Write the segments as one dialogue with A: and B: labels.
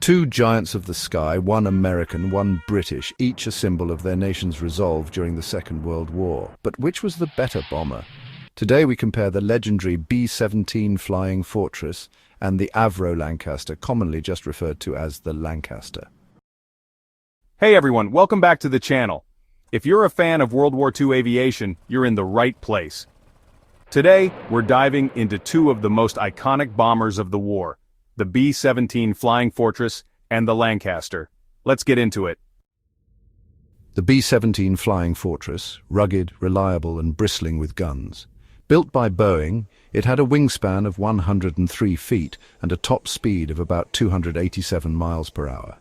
A: Two giants of the sky, one American, one British, each a symbol of their nation's resolve during the Second World War. But which was the better bomber? Today we compare the legendary B-17 Flying Fortress and the Avro Lancaster, commonly just referred to as the Lancaster.
B: Hey everyone, welcome back to the channel. If you're a fan of World War II aviation, you're in the right place. Today, we're diving into two of the most iconic bombers of the war, the B-17 Flying Fortress and the Lancaster. Let's get into it.
A: The B-17 Flying Fortress, rugged, reliable and bristling with guns. Built by Boeing, it had a wingspan of 103 feet and a top speed of about 287 miles per hour.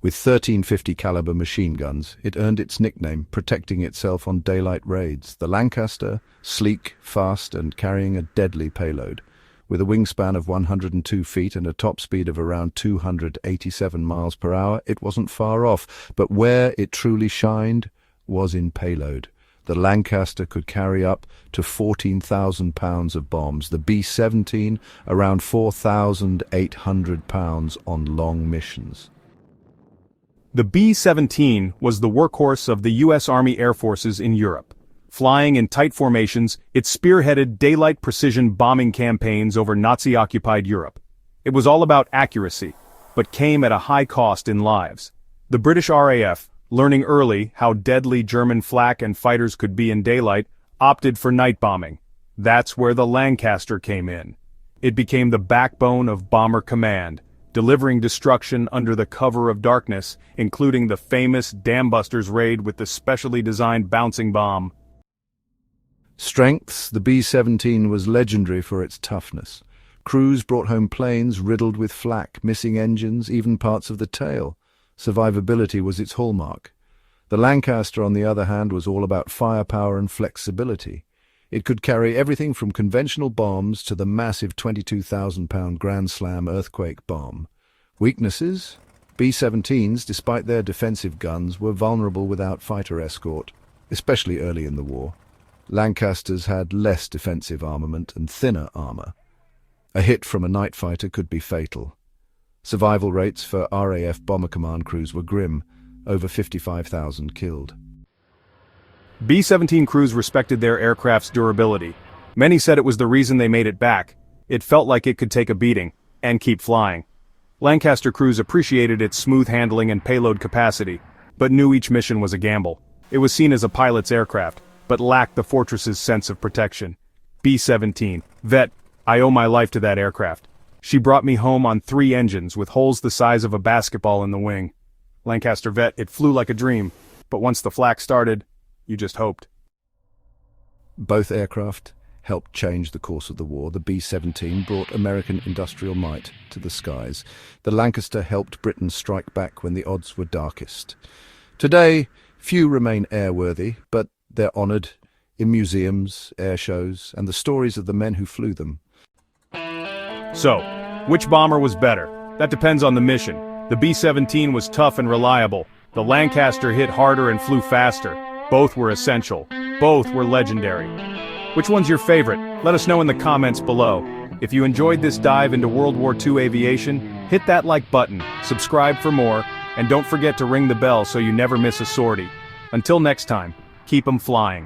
A: With 1350 caliber machine guns, it earned its nickname, protecting itself on daylight raids. The Lancaster, sleek, fast and carrying a deadly payload. With a wingspan of 102 feet and a top speed of around 287 miles per hour, it wasn't far off, but where it truly shined was in payload. The Lancaster could carry up to 14,000 pounds of bombs, the B-17 around 4,800 pounds on long missions.
B: The B-17 was the workhorse of the U.S. Army Air Forces in Europe. Flying in tight formations, it spearheaded daylight precision bombing campaigns over Nazi-occupied Europe. It was all about accuracy, but came at a high cost in lives. The British RAF, learning early how deadly German flak and fighters could be in daylight, opted for night bombing. That's where the Lancaster came in. It became the backbone of Bomber Command, delivering destruction under the cover of darkness, including the famous Dambusters raid with the specially designed bouncing bomb.
A: Strengths: the B-17 was legendary for its toughness. Crews brought home planes riddled with flak, missing engines, even parts of the tail. Survivability was its hallmark. The Lancaster, on the other hand, was all about firepower and flexibility. It could carry everything from conventional bombs to the massive 22,000-pound Grand Slam earthquake bomb. Weaknesses: B-17s, despite their defensive guns, were vulnerable without fighter escort, especially early in the war. Lancasters had less defensive armament and thinner armor. A hit from a night fighter could be fatal. Survival rates for RAF Bomber Command crews were grim, over 55,000 killed.
B: B-17 crews respected their aircraft's durability. Many said it was the reason they made it back. It felt like it could take a beating, and keep flying. Lancaster crews appreciated its smooth handling and payload capacity, but knew each mission was a gamble. It was seen as a pilot's aircraft, but lacked the Fortress's sense of protection. B-17, vet, I owe my life to that aircraft. She brought me home on 3 engines with holes the size of a basketball in the wing. Lancaster vet, it flew like a dream, but once the flak started, you just hoped.
A: Both aircraft helped change the course of the war. The B-17 brought American industrial might to the skies. The Lancaster helped Britain strike back when the odds were darkest. Today, few remain airworthy, but they're honored in museums, air shows, and the stories of the men who flew them.
B: So, which bomber was better? That depends on the mission. The B-17 was tough and reliable. The Lancaster hit harder and flew faster. Both were essential. Both were legendary. Which one's your favorite? Let us know in the comments below. If you enjoyed this dive into World War II aviation, hit that like button, subscribe for more, and don't forget to ring the bell so you never miss a sortie. Until next time, keep 'em flying.